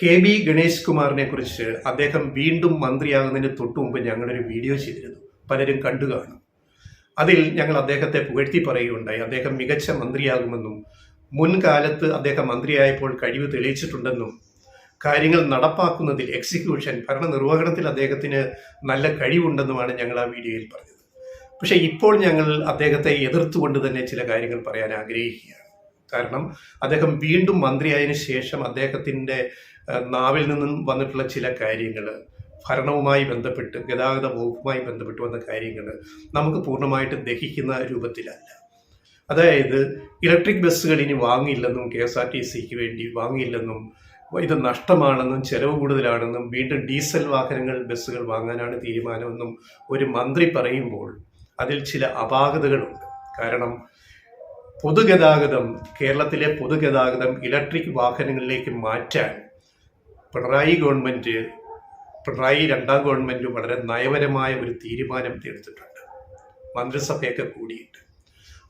KB. Ganesh കുമാറിനെ കുറിച്ച് അദ്ദേഹം വീണ്ടും മന്ത്രിയാകുന്നതിന് തൊട്ടു മുമ്പ് ഞങ്ങളൊരു വീഡിയോ ചെയ്തിരുന്നു. പലരും കണ്ടു കാണും. അതിൽ ഞങ്ങൾ അദ്ദേഹത്തെ പുകഴ്ത്തി പറയുകയുണ്ടായി. അദ്ദേഹം മികച്ച മന്ത്രിയാകുമെന്നും മുൻകാലത്ത് അദ്ദേഹം മന്ത്രിയായപ്പോൾ കഴിവ് തെളിയിച്ചിട്ടുണ്ടെന്നും കാര്യങ്ങൾ നടപ്പാക്കുന്നതിൽ എക്സിക്യൂഷൻ ഭരണനിർവഹണത്തിൽ അദ്ദേഹത്തിന് നല്ല കഴിവുണ്ടെന്നുമാണ് ഞങ്ങൾ ആ വീഡിയോയിൽ പറഞ്ഞത്. പക്ഷേ ഇപ്പോൾ ഞങ്ങൾ അദ്ദേഹത്തെ എതിർത്തുകൊണ്ട് തന്നെ ചില കാര്യങ്ങൾ പറയാൻ ആഗ്രഹിക്കുകയാണ്. കാരണം അദ്ദേഹം വീണ്ടും മന്ത്രിയായതിനു ശേഷം അദ്ദേഹത്തിൻ്റെ നാവിൽ നിന്നും വന്നിട്ടുള്ള ചില കാര്യങ്ങൾ, ഭരണവുമായി ബന്ധപ്പെട്ട് ഗതാഗത വകുപ്പുമായി ബന്ധപ്പെട്ട് വന്ന കാര്യങ്ങൾ നമുക്ക് പൂർണ്ണമായിട്ട് ദഹിക്കുന്ന രൂപത്തിലല്ല. അതായത് ഇലക്ട്രിക് ബസ്സുകൾ ഇനി വാങ്ങിയില്ലെന്നും KSRTCക്ക് വേണ്ടി വാങ്ങിയില്ലെന്നും ഇത് നഷ്ടമാണെന്നും ചെലവ് കൂടുതലാണെന്നും വീണ്ടും ഡീസൽ വാഹനങ്ങൾ ബസ്സുകൾ വാങ്ങാനാണ് തീരുമാനമെന്നും ഒരു മന്ത്രി പറയുമ്പോൾ അതിൽ ചില അപാകതകളുണ്ട്. കാരണം പൊതുഗതാഗതം, കേരളത്തിലെ പൊതുഗതാഗതം ഇലക്ട്രിക് വാഹനങ്ങളിലേക്ക് മാറ്റാൻ പിണറായി രണ്ടാം ഗവൺമെൻറ് വളരെ നയപരമായ ഒരു തീരുമാനം എടുത്തിട്ടുണ്ട്, മന്ത്രിസഭയൊക്കെ കൂടിയിട്ട്.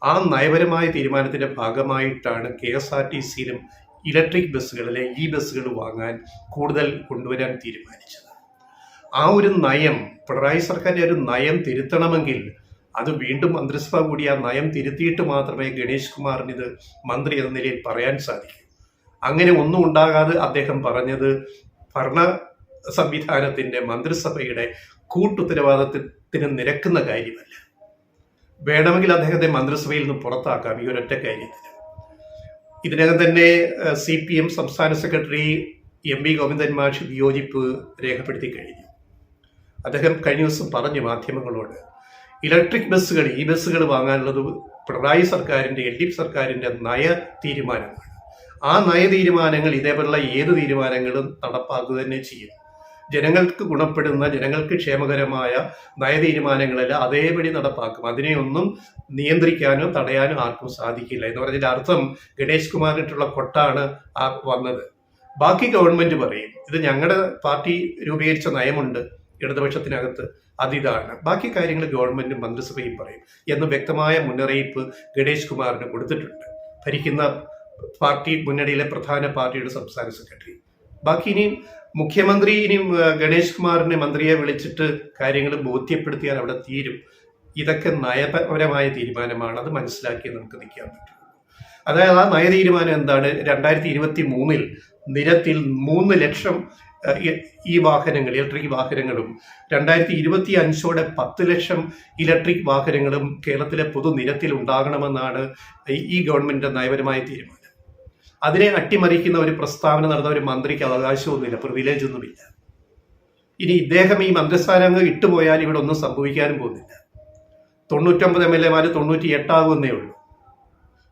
ആ നയപരമായ തീരുമാനത്തിൻ്റെ ഭാഗമായിട്ടാണ് KSRTCയിലും ഇലക്ട്രിക് ബസ്സുകളിലെ ബസ്സുകൾ വാങ്ങാൻ കൂടുതൽ കൊണ്ടുവരാൻ തീരുമാനിച്ചത്. ആ ഒരു നയം, പിണറായി സർക്കാരിൻ്റെ ഒരു നയം തിരുത്തണമെങ്കിൽ അത് വീണ്ടും മന്ത്രിസഭ കൂടി ആ നയം തിരുത്തിയിട്ട് മാത്രമേ ഗണേഷ് കുമാറിന് ഇത് മന്ത്രി എന്ന നിലയിൽ പറയാൻ സാധിക്കൂ. അങ്ങനെ ഒന്നും ഉണ്ടാകാതെ അദ്ദേഹം പറഞ്ഞത് ഭരണ സംവിധാനത്തിൻ്റെ മന്ത്രിസഭയുടെ കൂട്ടുത്തരവാദിത്തത്തിന് നിരക്കുന്ന കാര്യമല്ല. വേണമെങ്കിൽ അദ്ദേഹത്തെ മന്ത്രിസഭയിൽ നിന്ന് പുറത്താക്കാം ഈ ഒരൊറ്റ കാര്യത്തിന്. ഇതിനകം തന്നെ CPM സംസ്ഥാന സെക്രട്ടറി MV ഗോവിന്ദൻ മാഷ് വിയോജിപ്പ് രേഖപ്പെടുത്തി കഴിഞ്ഞു. അദ്ദേഹം കഴിഞ്ഞ ദിവസം പറഞ്ഞു മാധ്യമങ്ങളോട്, ഇലക്ട്രിക് ബസ്സുകൾ ബസ്സുകൾ വാങ്ങാനുള്ളത് പിണറായി സർക്കാരിൻ്റെ LDF സർക്കാരിൻ്റെ നയ തീരുമാനമാണ്. ആ നയ തീരുമാനങ്ങൾ ഇതേപോലുള്ള ഏത് തീരുമാനങ്ങളും നടപ്പാക്കുക തന്നെ ചെയ്യും. ജനങ്ങൾക്ക് ഗുണപ്പെടുന്ന, ജനങ്ങൾക്ക് ക്ഷേമകരമായ നയ തീരുമാനങ്ങളെല്ലാം അതേപടി നടപ്പാക്കും. അതിനെയൊന്നും നിയന്ത്രിക്കാനോ തടയാനോ ആർക്കും സാധിക്കില്ല എന്ന് പറഞ്ഞതിൻ്റെ അർത്ഥം ഗണേഷ് കുമാറിനുള്ള കൊട്ടാണ് വന്നത്. ബാക്കി ഗവൺമെന്റ് പറയും ഇത് ഞങ്ങളുടെ പാർട്ടി രൂപീകരിച്ച നയമുണ്ട് ഇടതുപക്ഷത്തിനകത്ത്, അതിതാണ്. ബാക്കി കാര്യങ്ങൾ ഗവൺമെന്റും മന്ത്രിസഭയും പറയും എന്ന് വ്യക്തമായ മുന്നറിയിപ്പ് ഗണേഷ് കുമാറിന് കൊടുത്തിട്ടുണ്ട്, ഭരിക്കുന്ന പാർട്ടി മുന്നണിയിലെ പ്രധാന പാർട്ടിയുടെ സംസ്ഥാന സെക്രട്ടറി. ബാക്കി ഇനിയും മുഖ്യമന്ത്രി ഗണേഷ് കുമാറിനെ മന്ത്രിയെ വിളിച്ചിട്ട് കാര്യങ്ങൾ ബോധ്യപ്പെടുത്തിയാൽ അവിടെ തീരും. ഇതൊക്കെ നയപരമായ തീരുമാനമാണ്, അത് മനസ്സിലാക്കി നമുക്ക് നിൽക്കാൻ പറ്റും. അതായത് ആ നയ തീരുമാനം എന്താണ്? 2023 നിരത്തിൽ 3 ലക്ഷം വാഹനങ്ങൾ, ഇലക്ട്രിക് വാഹനങ്ങളും 2025 10 ലക്ഷം ഇലക്ട്രിക് വാഹനങ്ങളും കേരളത്തിലെ പൊതുനിരത്തിൽ ഉണ്ടാകണമെന്നാണ് ഈ ഗവൺമെന്റിന്റെ നയപരമായ തീരുമാനം. അതിനെ അട്ടിമറിക്കുന്ന ഒരു പ്രസ്താവന നടന്ന ഒരു മന്ത്രിക്ക് അവകാശമൊന്നുമില്ല, പ്രിവിലേജ് ഒന്നുമില്ല. ഇനി ഇദ്ദേഹം ഈ മന്ത്രിസ്ഥാനം ഇട്ടുപോയാൽ ഇവിടെ ഒന്നും സംഭവിക്കാനും പോകുന്നില്ല. 99 MLA 98 ആകുമെന്നേ ഉള്ളൂ.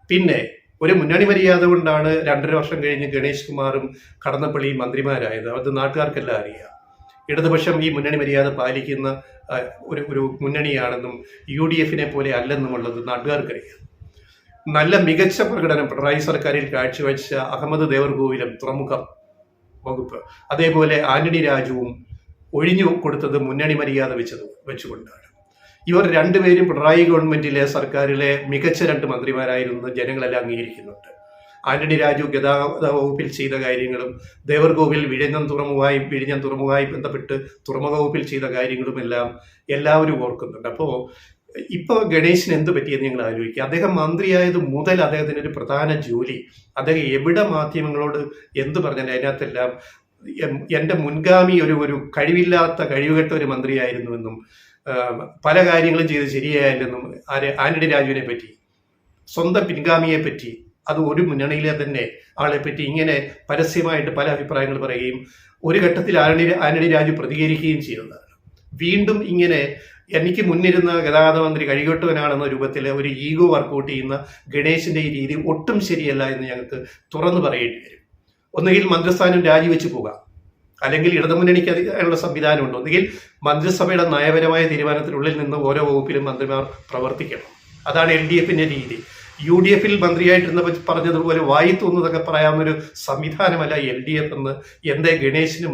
പിന്നെ ഒരു മുന്നണി മര്യാദ കൊണ്ടാണ് 2.5 വർഷം കഴിഞ്ഞ് ഗണേഷ് കുമാറും കടന്നപ്പള്ളിയും മന്ത്രിമാരായത്. അത് നാട്ടുകാർക്കെല്ലാം അറിയാം. ഇടതുപക്ഷം ഈ മുന്നണി മര്യാദ പാലിക്കുന്ന ഒരു മുന്നണിയാണെന്നും UDFനെ പോലെ അല്ലെന്നുമുള്ളത് നാട്ടുകാർക്കറിയാം. നല്ല മികച്ച പ്രകടനം പിണറായി സർക്കാരിൽ കാഴ്ചവെച്ച അഹമ്മദ് ദേവർകോവിലും തുറമുഖം വകുപ്പ്, അതേപോലെ ആന്റണി രാജുവും ഒഴിഞ്ഞു കൊടുത്തത് മുന്നണി മര്യാദ വെച്ചുകൊണ്ടാണ്. ഇവർ രണ്ടുപേരും പിണറായി ഗവൺമെന്റിലെ സർക്കാരിലെ മികച്ച 2 മന്ത്രിമാരായിരുന്നു ജനങ്ങളെല്ലാം അംഗീകരിക്കുന്നുണ്ട്. ആന്റണി രാജു ഗതാഗത വകുപ്പിൽ ചെയ്ത കാര്യങ്ങളും ദേവർകോവിൽ വിഴിഞ്ഞം തുറമുഖമായി ബന്ധപ്പെട്ട് തുറമുഖ വകുപ്പിൽ ചെയ്ത കാര്യങ്ങളുമെല്ലാം എല്ലാവരും ഓർക്കുന്നുണ്ട്. അപ്പോൾ ഇപ്പോൾ ഗണേശിന് എന്ത് പറ്റിയെന്ന് നിങ്ങൾ ആലോചിക്കുക. അദ്ദേഹം മന്ത്രിയായത് മുതൽ അദ്ദേഹത്തിന് ഒരു പ്രധാന ജോലി, അദ്ദേഹം എവിടെ മാധ്യമങ്ങളോട് എന്ത് പറഞ്ഞാൽ അതിനകത്തെല്ലാം എൻ്റെ മുൻഗാമി ഒരു കഴിവുകെട്ട ഒരു മന്ത്രിയായിരുന്നുവെന്നും പല കാര്യങ്ങളും ചെയ്ത് ശരിയായില്ലെന്നും ആന്റണി രാജുവിനെ പറ്റി, സ്വന്തം പിൻഗാമിയെ പറ്റി, അത് ഒരു മുന്നണിയിലെ തന്നെ ആളെ പറ്റി ഇങ്ങനെ പരസ്യമായിട്ട് പല അഭിപ്രായങ്ങൾ പറയുകയും ഒരു ഘട്ടത്തിൽ ആന്റണി രാജു പ്രതികരിക്കുകയും ചെയ്യുന്നതാണ്. വീണ്ടും ഇങ്ങനെ എനിക്ക് മുന്നിരുന്ന ഗതാഗത മന്ത്രി കഴികെട്ടവനാണെന്ന രൂപത്തിൽ ഒരു ഈഗോ വർക്കൗട്ട് ചെയ്യുന്ന ഗണേശിന്റെ ഈ രീതി ഒട്ടും ശരിയല്ല എന്ന് ഞങ്ങൾക്ക് തുറന്നു പറയേണ്ടി വരും. ഒന്നുകിൽ മന്ത്രിസ്ഥാനം രാജിവെച്ച് പോകാം, അല്ലെങ്കിൽ ഇടതുമുന്നണിക്ക് അതിനുള്ള സംവിധാനമുണ്ട്. ഒന്നുകിൽ മന്ത്രിസഭയുടെ നയപരമായ തീരുമാനത്തിനുള്ളിൽ നിന്ന് ഓരോ വകുപ്പിലും മന്ത്രിമാർ പ്രവർത്തിക്കണം. അതാണ് LDFന്റെ രീതി. UDFൽ മന്ത്രിയായിട്ടിരുന്ന പറഞ്ഞതുപോലെ വായി തോന്നുന്നതൊക്കെ പറയാവുന്നൊരു സംവിധാനമല്ല LDF എന്ന് എന്തേ ഗണേശിന്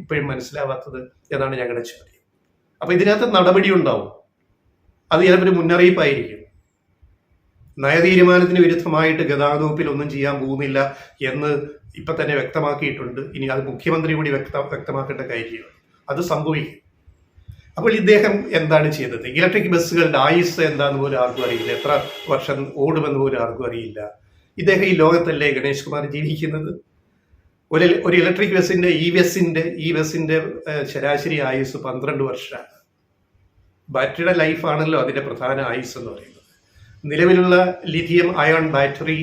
ഇപ്പോഴും മനസ്സിലാവാത്തത് എന്നാണ് ഞങ്ങളുടെ ചോദ്യം. അപ്പൊ ഇതിനകത്ത് നടപടി ഉണ്ടാവും, അത് ചിലപ്പോൾ മുന്നറിയിപ്പായിരിക്കും. നയതീരുമാനത്തിന് വിരുദ്ധമായിട്ട് ഗതാഗത വകുപ്പിൽ ഒന്നും ചെയ്യാൻ പോകുന്നില്ല എന്ന് ഇപ്പം തന്നെ വ്യക്തമാക്കിയിട്ടുണ്ട്. ഇനി അത് മുഖ്യമന്ത്രി കൂടി വ്യക്തമാക്കേണ്ട കാര്യമാണ്. അത് സംഭവിക്കും. അപ്പോൾ ഇദ്ദേഹം എന്താണ് ചെയ്തത്? ഇലക്ട്രിക് ബസ്സുകളുടെ ആയുസ് എന്താണെന്ന് പോലും ആർക്കും അറിയില്ല, എത്ര വർഷം ഓടുമെന്ന് പോലും ആർക്കും അറിയില്ല. ഇദ്ദേഹം ഈ ലോകത്തല്ലേ ഗണേഷ് കുമാർ ജീവിക്കുന്നത്? ഒരു ഇലക്ട്രിക് ബസ്സിന്റെ ഈ ബസ്സിന്റെ ശരാശരി ആയുസ് 12 വർഷമാണ്. ബാറ്ററിയുടെ ലൈഫാണല്ലോ അതിന്റെ പ്രധാന ആയുസ് എന്ന് പറയുന്നത്. നിലവിലുള്ള ലിഥിയം അയോൺ ബാറ്ററി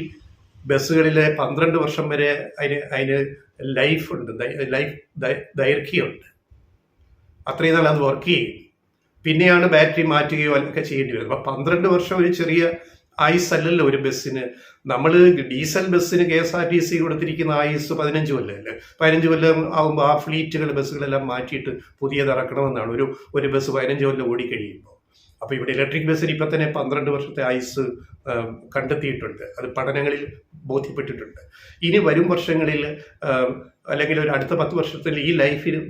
ബസ്സുകളിലെ 12 വർഷം വരെ അതിന് ലൈഫ് ഉണ്ട്, ദൈർഘ്യമുണ്ട്. അത്രയും നാൾ അത് വർക്ക് ചെയ്യും. പിന്നെയാണ് ബാറ്ററി മാറ്റുകയോ ഒക്കെ ചെയ്യേണ്ടി വരുന്നത്. അപ്പം 12 വർഷം ഒരു ചെറിയ ആയുസ് അല്ലല്ലോ ഒരു ബസ്സിന്. നമ്മൾ ഡീസൽ ബസ്സിന് KSRTC കൊടുത്തിരിക്കുന്ന ആയുസ് 15 കൊല്ലമല്ലേ. 15 കൊല്ലം ആകുമ്പോൾ ആ ബസ്സുകളെല്ലാം മാറ്റിയിട്ട് പുതിയത് ഇറക്കണമെന്നാണ്. ഒരു ബസ് 15 കൊല്ലം ഓടിക്കഴിയുമ്പോൾ. അപ്പോൾ ഇവിടെ ഇലക്ട്രിക് ബസ്സിന് ഇപ്പം തന്നെ 12 വർഷത്തെ ആയുസ് കണ്ടെത്തിയിട്ടുണ്ട്. അത് പഠനങ്ങളിൽ ബോധ്യപ്പെട്ടിട്ടുണ്ട്. ഇനി വരും വർഷങ്ങളിൽ അല്ലെങ്കിൽ ഒരു അടുത്ത 10 വർഷത്തിൽ ഈ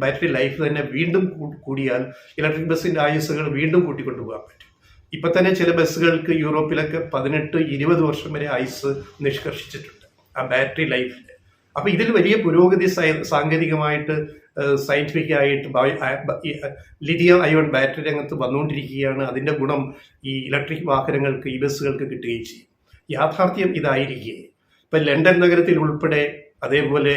ബാറ്ററി ലൈഫ് തന്നെ വീണ്ടും കൂടിയാൽ ഇലക്ട്രിക് ബസ്സിന്റെ ആയുസ്സുകൾ വീണ്ടും കൂട്ടിക്കൊണ്ടുപോകാൻ പറ്റും. ഇപ്പം തന്നെ ചില ബസ്സുകൾക്ക് യൂറോപ്പിലൊക്കെ 18-20 വർഷം വരെ ആയുസ് നിഷ്കർഷിച്ചിട്ടുണ്ട് ആ ബാറ്ററി ലൈഫിൽ. അപ്പം ഇതിൽ വലിയ പുരോഗതി സാങ്കേതികമായിട്ട് സയന്റിഫിക് ആയിട്ട് ലിഥിയം അയോൺ ബാറ്ററി രംഗത്ത് വന്നുകൊണ്ടിരിക്കുകയാണ്. അതിൻ്റെ ഗുണം ഈ ഇലക്ട്രിക് വാഹനങ്ങൾക്ക്, ഈ ബസ്സുകൾക്ക് കിട്ടുകയും ചെയ്യും. യാഥാർത്ഥ്യം ഇതായിരിക്കെ ഇപ്പം ലണ്ടൻ നഗരത്തിൽ ഉൾപ്പെടെ, അതേപോലെ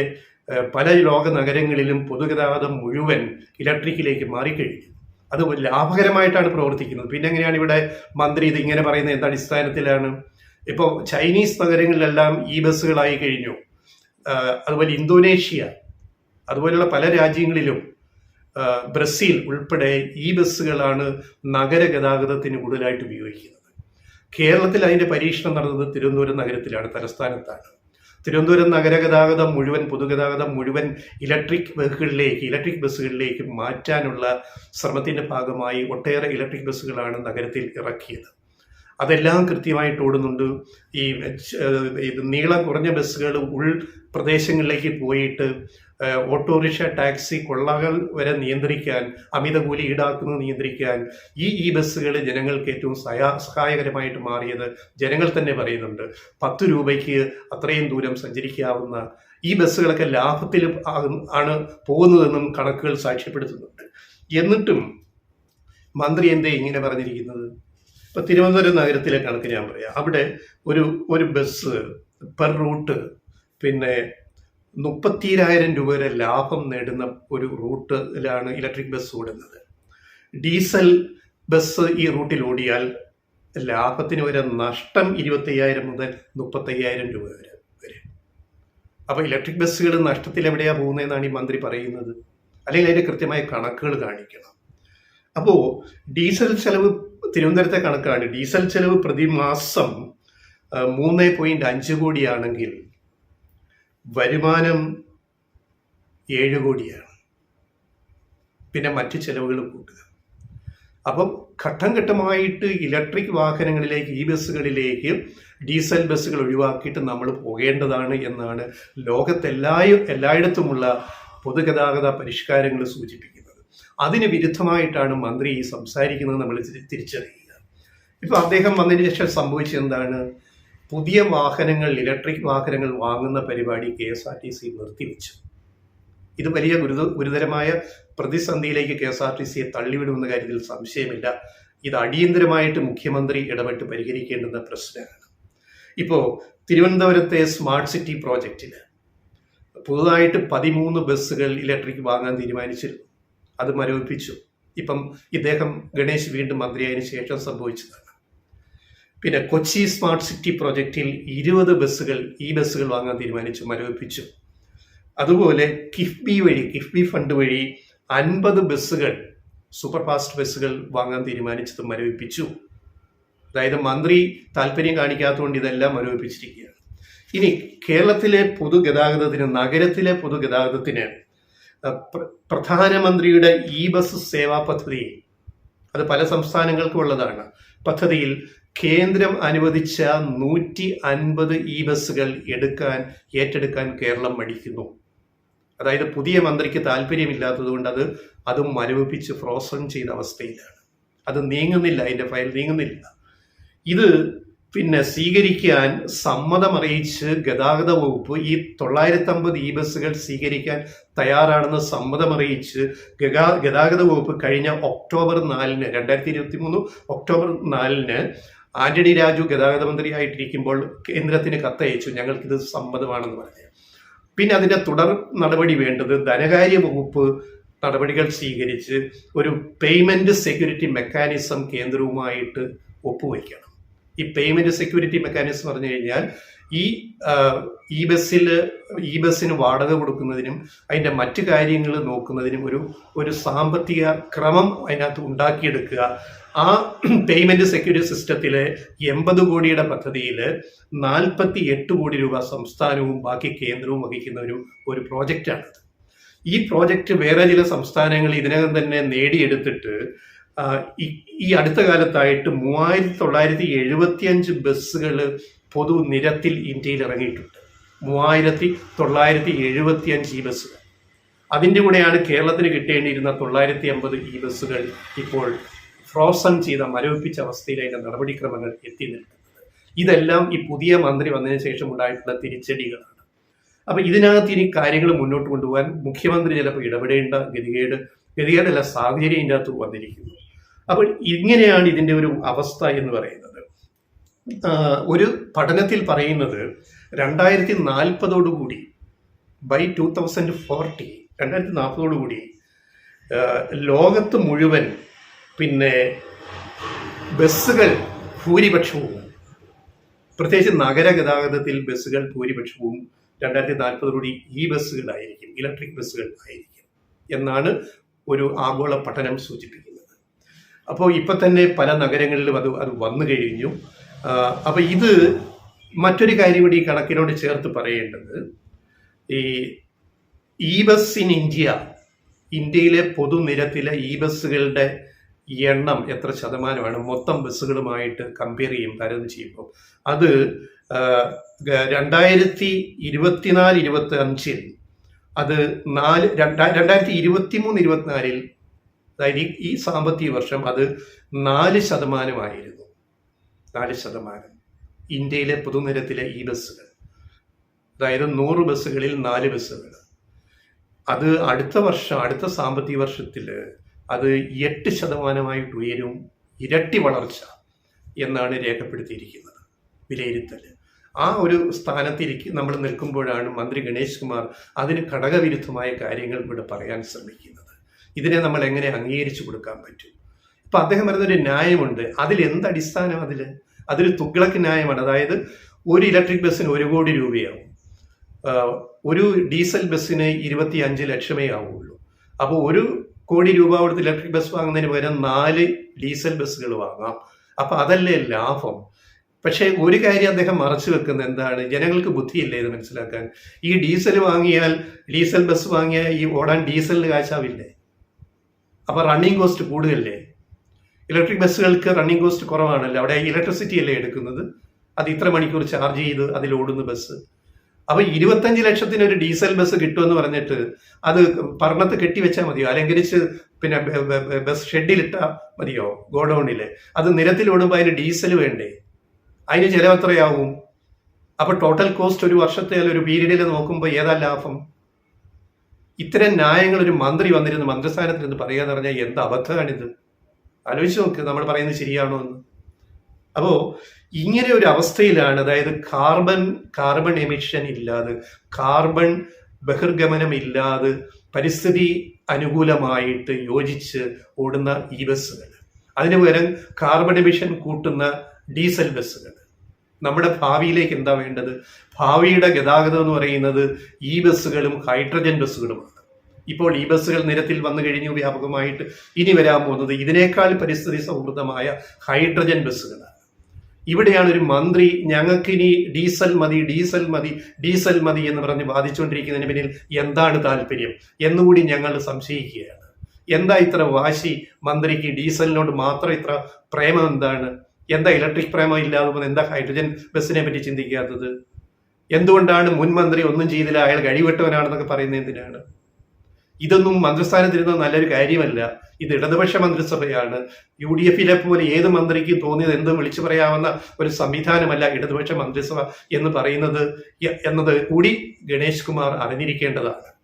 പല ലോക നഗരങ്ങളിലും പൊതുഗതാഗതം മുഴുവൻ ഇലക്ട്രിക്കിലേക്ക് മാറിക്കഴിഞ്ഞു. അത് ലാഭകരമായിട്ടാണ് പ്രവർത്തിക്കുന്നത്. പിന്നെ എങ്ങനെയാണ് ഇവിടെ മന്ത്രി ഇത് ഇങ്ങനെ പറയുന്നത്? എന്ത് അടിസ്ഥാനത്തിലാണ്? ഇപ്പോൾ ചൈനീസ് നഗരങ്ങളിലെല്ലാം ഈ ബസ്സുകളായി കഴിഞ്ഞു. അതുപോലെ ഇന്തോനേഷ്യ, അതുപോലുള്ള പല രാജ്യങ്ങളിലും, ബ്രസീൽ ഉൾപ്പെടെ ഈ ബസ്സുകളാണ് നഗര ഗതാഗതത്തിന് കൂടുതലായിട്ട് ഉപയോഗിക്കുന്നത്. കേരളത്തിൽ അതിൻ്റെ പരീക്ഷണം നടന്നത് തിരുവനന്തപുരം നഗരത്തിലാണ്, തലസ്ഥാനത്താണ്. തിരുവനന്തപുരം നഗരഗതാഗതം മുഴുവൻ, പൊതുഗതാഗതം മുഴുവൻ ഇലക്ട്രിക് ബസ്സുകളിലേക്ക് മാറ്റാനുള്ള ശ്രമത്തിൻ്റെ ഭാഗമായി ഒട്ടേറെ ഇലക്ട്രിക് ബസ്സുകളാണ് നഗരത്തിൽ ഇറക്കിയത്. അതെല്ലാം കൃത്യമായിട്ട് ഓടുന്നുണ്ട്. ഈ നീളം കുറഞ്ഞ ബസ്സുകൾ ഉൾപ്രദേശങ്ങളിലേക്ക് പോയിട്ട് ഓട്ടോറിക്ഷ, ടാക്സി, കൊള്ളകൾ വരെ നിയന്ത്രിക്കാൻ, അമിത കൂലി ഈടാക്കുന്നത് നിയന്ത്രിക്കാൻ ഈ ബസ്സുകൾ ജനങ്ങൾക്ക് ഏറ്റവും സഹായകരമായിട്ട് മാറിയത് ജനങ്ങൾ തന്നെ പറയുന്നുണ്ട്. 10 രൂപയ്ക്ക് അത്രയും ദൂരം സഞ്ചരിക്കാവുന്ന ഈ ബസ്സുകളൊക്കെ ലാഭത്തിൽ ആണ് പോകുന്നതെന്നും കണക്കുകൾ സാക്ഷ്യപ്പെടുത്തുന്നുണ്ട്. എന്നിട്ടും മന്ത്രി എന്തേ ഇങ്ങനെ പറഞ്ഞിരിക്കുന്നത്? ഇപ്പം തിരുവനന്തപുരം നഗരത്തിലെ കണക്ക് ഞാൻ പറയാം. അവിടെ ഒരു ബസ് പെർ റൂട്ട് പിന്നെ 30,000 രൂപ വരെ ലാഭം നേടുന്ന ഒരു റൂട്ടിലാണ് ഇലക്ട്രിക് ബസ് ഓടുന്നത്. ഡീസൽ ബസ് ഈ റൂട്ടിൽ ഓടിയാൽ ലാഭത്തിന് വരെ നഷ്ടം 25,000 മുതൽ 35,000 രൂപ വരെ വരും. അപ്പോൾ ഇലക്ട്രിക് ബസ്സുകൾ നഷ്ടത്തിൽ എവിടെയാണ് പോകുന്നതെന്നാണ് ഈ മന്ത്രി പറയുന്നത്? അല്ലെങ്കിൽ അതിൻ്റെ കൃത്യമായ കണക്കുകൾ കാണിക്കണം. അപ്പോൾ ഡീസൽ ചെലവ്, തിരുവനന്തപുരത്തെ കണക്കാണ്, ഡീസൽ ചെലവ് പ്രതിമാസം 3.5 കോടിയാണെങ്കിൽ വരുമാനം 7 കോടിയാണ്. പിന്നെ മറ്റ് ചെലവുകൾ കൂട്ടുക. അപ്പം ഘട്ടം ഘട്ടമായിട്ട് ഇലക്ട്രിക് വാഹനങ്ങളിലേക്ക്, ഈ ബസ്സുകളിലേക്ക് ഡീസൽ ബസ്സുകൾ ഒഴിവാക്കിയിട്ട് നമ്മൾ പോകേണ്ടതാണ് എന്നാണ് എല്ലായിടത്തുമുള്ള പൊതുഗതാഗത പരിഷ്കാരങ്ങൾ സൂചിപ്പിക്കുന്നത്. അതിന് വിരുദ്ധമായിട്ടാണ് മന്ത്രി സംസാരിക്കുന്നത് നമ്മൾ തിരിച്ചറിയുക. ഇപ്പൊ അദ്ദേഹം വന്നതിന് ശേഷം സംഭവിച്ചത് എന്താണ്? പുതിയ വാഹനങ്ങൾ, ഇലക്ട്രിക് വാഹനങ്ങൾ വാങ്ങുന്ന പരിപാടി KSRTC നിർത്തിവെച്ചു. ഇത് വലിയ ഗുരുതരമായ പ്രതിസന്ധിയിലേക്ക് KSRTCയെ തള്ളിവിടുമെന്ന കാര്യത്തിൽ സംശയമില്ല. ഇത് അടിയന്തരമായിട്ട് മുഖ്യമന്ത്രി ഇടപെട്ട് പരിഹരിക്കേണ്ടുന്ന പ്രശ്നമാണ്. ഇപ്പോൾ തിരുവനന്തപുരത്തെ സ്മാർട്ട് സിറ്റി പ്രോജക്റ്റിൽ പുതുതായിട്ട് 13 ബസ്സുകൾ ഇലക്ട്രിക് വാങ്ങാൻ തീരുമാനിച്ചിരുന്നു. അത് മരവിപ്പിച്ചു. ഇപ്പം ഇദ്ദേഹം ഗണേശ് വീണ്ടും മന്ത്രിയായതിനു ശേഷം സംഭവിച്ചതാണ്. പിന്നെ കൊച്ചി സ്മാർട്ട് സിറ്റി പ്രോജക്റ്റിൽ 20 ബസ്സുകൾ, ഈ ബസ്സുകൾ വാങ്ങാൻ തീരുമാനിച്ചു, മരവിപ്പിച്ചു. അതുപോലെ കിഫ്ബി ഫണ്ട് വഴി 50 ബസ്സുകൾ, സൂപ്പർ ഫാസ്റ്റ് ബസ്സുകൾ വാങ്ങാൻ തീരുമാനിച്ചത് മരവിപ്പിച്ചു. അതായത് മന്ത്രി താല്പര്യം കാണിക്കാത്തതുകൊണ്ട് ഇതെല്ലാം മരവിപ്പിച്ചിരിക്കുകയാണ്. ഇനി കേരളത്തിലെ പൊതുഗതാഗതത്തിന്, നഗരത്തിലെ പൊതുഗതാഗതത്തിന് പ്രധാനമന്ത്രിയുടെ ഇ ബസ് സേവാ പദ്ധതി, അത് പല സംസ്ഥാനങ്ങൾക്കും ഉള്ളതാണ്, പദ്ധതിയിൽ കേന്ദ്രം അനുവദിച്ച 150 ഇ ബസ്സുകൾ ഏറ്റെടുക്കാൻ കേരളം മടിക്കുന്നു. അതായത് പുതിയ മന്ത്രിക്ക് താല്പര്യമില്ലാത്തത് കൊണ്ട് അതും മരവിപ്പിച്ച് ഫ്രോസൺ ചെയ്ത അവസ്ഥയിലാണ്. അത് നീങ്ങുന്നില്ല, അതിൻ്റെ ഫയൽ നീങ്ങുന്നില്ല. ഇത് പിന്നെ സ്വീകരിക്കാൻ സമ്മതം അറിയിച്ച് ഗതാഗത വകുപ്പ് ഈ 950 ഇ ബസ്സുകൾ സ്വീകരിക്കാൻ തയ്യാറാണെന്ന് സമ്മതം അറിയിച്ച് ഗതാഗത വകുപ്പ് കഴിഞ്ഞ ഒക്ടോബർ 4-ന് 2023 ഒക്ടോബർ 4-ന് ആന്റണി രാജു ഗതാഗത മന്ത്രിയായിട്ടിരിക്കുമ്പോൾ കേന്ദ്രത്തിന് കത്തയച്ചു, ഞങ്ങൾക്കിത് സമ്മതമാണെന്ന് പറഞ്ഞു. പിന്നെ അതിന്റെ തുടർ നടപടി വേണ്ടത് ധനകാര്യ വകുപ്പ് നടപടികൾ സ്വീകരിച്ച് ഒരു പേയ്മെന്റ് സെക്യൂരിറ്റി മെക്കാനിസം കേന്ദ്രവുമായിട്ട് ഒപ്പുവയ്ക്കണം. ഈ പേയ്മെന്റ് സെക്യൂരിറ്റി മെക്കാനിസം പറഞ്ഞു കഴിഞ്ഞാൽ ഈ ബസ്സിന് വാടക കൊടുക്കുന്നതിനും അതിന്റെ മറ്റു കാര്യങ്ങൾ നോക്കുന്നതിനും ഒരു സാമ്പത്തിക ക്രമം അതിനകത്ത് ഉണ്ടാക്കിയെടുക്കുക. ആ പേയ്മെന്റ് സെക്യൂരിറ്റി സിസ്റ്റത്തിലെ 80 കോടിയുടെ പദ്ധതിയിൽ 48 കോടി രൂപ സംസ്ഥാനവും ബാക്കി കേന്ദ്രവും വഹിക്കുന്ന ഒരു പ്രോജക്റ്റാണിത്. ഈ പ്രോജക്റ്റ് വേറെ ചില സംസ്ഥാനങ്ങൾ ഇതിനകം തന്നെ നേടിയെടുത്തിട്ട് ഈ അടുത്ത കാലത്തായിട്ട് 3975 ബസ്സുകൾ പൊതുനിരത്തിൽ ഇന്ത്യയിൽ ഇറങ്ങിയിട്ടുണ്ട്. 3975 ഈ ബസ്സുകൾ. അതിൻ്റെ കൂടെയാണ് കേരളത്തിന് കിട്ടേണ്ടിയിരുന്ന 950 ഈ ബസ്സുകൾ ഇപ്പോൾ ഫ്രോസൺ ചെയ്ത മരവിപ്പിച്ച അവസ്ഥയിൽ അതിൻ്റെ നടപടിക്രമങ്ങൾ എത്തി നിൽക്കുന്നത്. ഇതെല്ലാം ഈ പുതിയ മന്ത്രി വന്നതിന് ശേഷം ഉണ്ടായിട്ടുള്ള തിരിച്ചടികളാണ്. അപ്പം ഇതിനകത്ത് ഇനി കാര്യങ്ങൾ മുന്നോട്ട് കൊണ്ടുപോകാൻ മുഖ്യമന്ത്രി ചിലപ്പോൾ ഇടപെടേണ്ട ഗതികേടല്ല സാഹചര്യം ഇതിൻ്റെ അകത്ത് വന്നിരിക്കുന്നു. അപ്പോൾ ഇങ്ങനെയാണ് ഇതിൻ്റെ ഒരു അവസ്ഥ എന്ന് പറയുന്നത്. ഒരു പഠനത്തിൽ പറയുന്നത് 2040 ബൈ 2040 ലോകത്ത് മുഴുവൻ പിന്നെ ബസ്സുകൾ ഭൂരിപക്ഷവും, പ്രത്യേകിച്ച് നഗര ഗതാഗതത്തിൽ ബസ്സുകൾ ഭൂരിപക്ഷവും 2040 ഈ ബസ്സുകളായിരിക്കും, ഇലക്ട്രിക് ബസ്സുകൾ ആയിരിക്കും എന്നാണ് ഒരു ആഗോള പഠനം സൂചിപ്പിക്കുന്നത്. അപ്പോൾ ഇപ്പം തന്നെ പല നഗരങ്ങളിലും അത് വന്നു കഴിഞ്ഞു. അപ്പോൾ ഇത് മറ്റൊരു കാര്യം കൂടി ഈ കണക്കിനോട് ചേർത്ത് പറയേണ്ടത്, ഈ ബസ് ഇൻ ഇന്ത്യയിലെ പൊതുനിരത്തിലെ ഈ ബസ്സുകളുടെ എണ്ണം എത്ര ശതമാനമാണ് മൊത്തം ബസ്സുകളുമായിട്ട് കമ്പയർ താരതമ്യം ചെയ്യുമ്പോൾ അത് 2024-25 അത് 2023-24 അതായത് ഈ സാമ്പത്തിക വർഷം അത് 4%. 4% ഇന്ത്യയിലെ പൊതുനിരത്തിലെ ഈ ബസ്സുകൾ, അതായത് 100 ബസ്സുകളിൽ 4 ബസ്സുകൾ. അത് അടുത്ത സാമ്പത്തിക വർഷത്തിൽ അത് 8% ഉയരും, ഇരട്ടി വളർച്ച എന്നാണ് രേഖപ്പെടുത്തിയിരിക്കുന്നത് വിലയിരുത്തൽ. ആ ഒരു സ്ഥാനത്തിരിക്കും നമ്മൾ നിൽക്കുമ്പോഴാണ് മന്ത്രി ഗണേഷ് കുമാർ അതിന് ഘടകവിരുദ്ധമായ കാര്യങ്ങൾ ഇവിടെ പറയാൻ ശ്രമിക്കുന്നത്. ഇതിനെ നമ്മൾ എങ്ങനെ അംഗീകരിച്ചു കൊടുക്കാൻ പറ്റും? ഇപ്പം അദ്ദേഹം പറയുന്നൊരു ന്യായമുണ്ട്. അതിലെന്തടിസ്ഥാനം? അതൊരു തുഗ്ലക്ക് ന്യായമാണ്. അതായത് ഒരു ഇലക്ട്രിക് ബസ്സിന് 1 കോടി രൂപയാവും, ഒരു ഡീസൽ ബസ്സിന് 25 ലക്ഷമേ ആവുള്ളൂ. അപ്പോൾ 1 കോടി രൂപ കൊടുത്ത് ഇലക്ട്രിക് ബസ് വാങ്ങുന്നതിന് പകരം 4 ഡീസൽ ബസ്സുകൾ വാങ്ങാം. അപ്പം അതല്ലേ ലാഭം? പക്ഷേ ഒരു കാര്യം അദ്ദേഹം മറച്ചു വെക്കുന്നത് എന്താണ്? ജനങ്ങൾക്ക് ബുദ്ധിയില്ലേ ഇത് മനസ്സിലാക്കാൻ? ഈ ഡീസൽ ബസ് വാങ്ങിയാൽ ഈ ഓടാൻ ഡീസലിന് കാശാവില്ലേ? അപ്പം റണ്ണിങ് കോസ്റ്റ് കൂടുതലല്ലേ? ഇലക്ട്രിക് ബസ്സുകൾക്ക് റണ്ണിങ് കോസ്റ്റ് കുറവാണല്ലോ. അവിടെ ഇലക്ട്രിസിറ്റി അല്ലേ എടുക്കുന്നത്. അത് ഇത്ര മണിക്കൂർ ചാർജ് ചെയ്ത് അതിലോടുന്ന ബസ്. അപ്പോൾ 25 ലക്ഷത്തിന് ഒരു ഡീസൽ ബസ് കിട്ടുമെന്ന് പറഞ്ഞിട്ട് അത് പർണത്ത് കെട്ടിവെച്ചാൽ മതിയോ? അലങ്കരിച്ച് പിന്നെ ബസ് ഷെഡിലിട്ടാൽ മതിയോ? ഗോഡൌണിൽ അത് നിരത്തിലോടുമ്പോൾ അതിന് ഡീസൽ വേണ്ടേ? അതിന് ചിലവ് എത്രയാവും? അപ്പോൾ ടോട്ടൽ കോസ്റ്റ് ഒരു വർഷത്തെ ഒരു പീരീഡിൽ നോക്കുമ്പോൾ ഏതാ ലാഭം? ഇത്തരം ന്യായങ്ങൾ ഒരു മന്ത്രി വന്നിരുന്ന് മന്ത്രിസ്ഥാനത്തിരുന്ന് പറയാന്ന് പറഞ്ഞാൽ എന്ത് അബദ്ധമാണിത്? ആലോചിച്ച് നോക്ക്, നമ്മൾ പറയുന്നത് ശരിയാണോ എന്ന്. അപ്പോൾ ഇങ്ങനെ ഒരു അവസ്ഥയിലാണ്, അതായത് കാർബൺ എമിഷൻ ഇല്ലാതെ, കാർബൺ ബഹിർഗമനം ഇല്ലാതെ, പരിസ്ഥിതി അനുകൂലമായിട്ട് യോജിച്ച് ഓടുന്ന ഈ ബസ്സുകൾ, അതിനു പകരം കാർബൺ എമിഷൻ കൂട്ടുന്ന ഡീസൽ ബസ്സുകൾ. നമ്മുടെ ഭാവിയിലേക്ക് എന്താ വേണ്ടത്? ഭാവിയുടെ ഗതാഗതം എന്ന് പറയുന്നത് ഈ ബസ്സുകളും ഹൈഡ്രജൻ ബസ്സുകളുമാണ്. ഇപ്പോൾ ഈ ബസ്സുകൾ നിരത്തിൽ വന്നു കഴിഞ്ഞു വ്യാപകമായിട്ട്. ഇനി വരാൻ പോകുന്നത് ഇതിനേക്കാൾ പരിസ്ഥിതി സൗഹൃദമായ ഹൈഡ്രജൻ ബസ്സുകളാണ്. ഇവിടെയാണ് ഒരു മന്ത്രി ഞങ്ങൾക്കിനി ഡീസൽ മതി എന്ന് പറഞ്ഞ് വാദിച്ചുകൊണ്ടിരിക്കുന്നതിന് പിന്നിൽ എന്താണ് താല്പര്യം എന്നുകൂടി ഞങ്ങൾ സംശയിക്കുകയാണ്. എന്താ ഇത്ര വാശി മന്ത്രിക്ക്? ഡീസലിനോട് മാത്രം ഇത്ര പ്രേമം എന്താണ്? എന്താ ഇലക്ട്രിക് പ്രേമം ഇല്ലാതെ പോകുന്നത്? എന്താ ഹൈഡ്രജൻ ബസ്സിനെ പറ്റി ചിന്തിക്കാത്തത്? എന്തുകൊണ്ടാണ് മുൻ മന്ത്രി ഒന്നും ചെയ്തില്ല, അയാൾ കഴിവെട്ടവനാണെന്നൊക്കെ പറയുന്നത് എന്തിനാണ്? ഇതൊന്നും മന്ത്രിസ്ഥാനത്തിരുന്നത് നല്ലൊരു കാര്യമല്ല. ഇത് ഇടതുപക്ഷ മന്ത്രിസഭയാണ്. UDF-ലെ പോലെ ഏത് മന്ത്രിക്ക് തോന്നിയത് എന്തും വിളിച്ചു പറയാവുന്ന ഒരു സംവിധാനമല്ല ഇടതുപക്ഷ മന്ത്രിസഭ എന്ന് പറയുന്നത് എന്നത് കൂടി ഗണേഷ് കുമാർ അറിഞ്ഞിരിക്കേണ്ടതാണ്.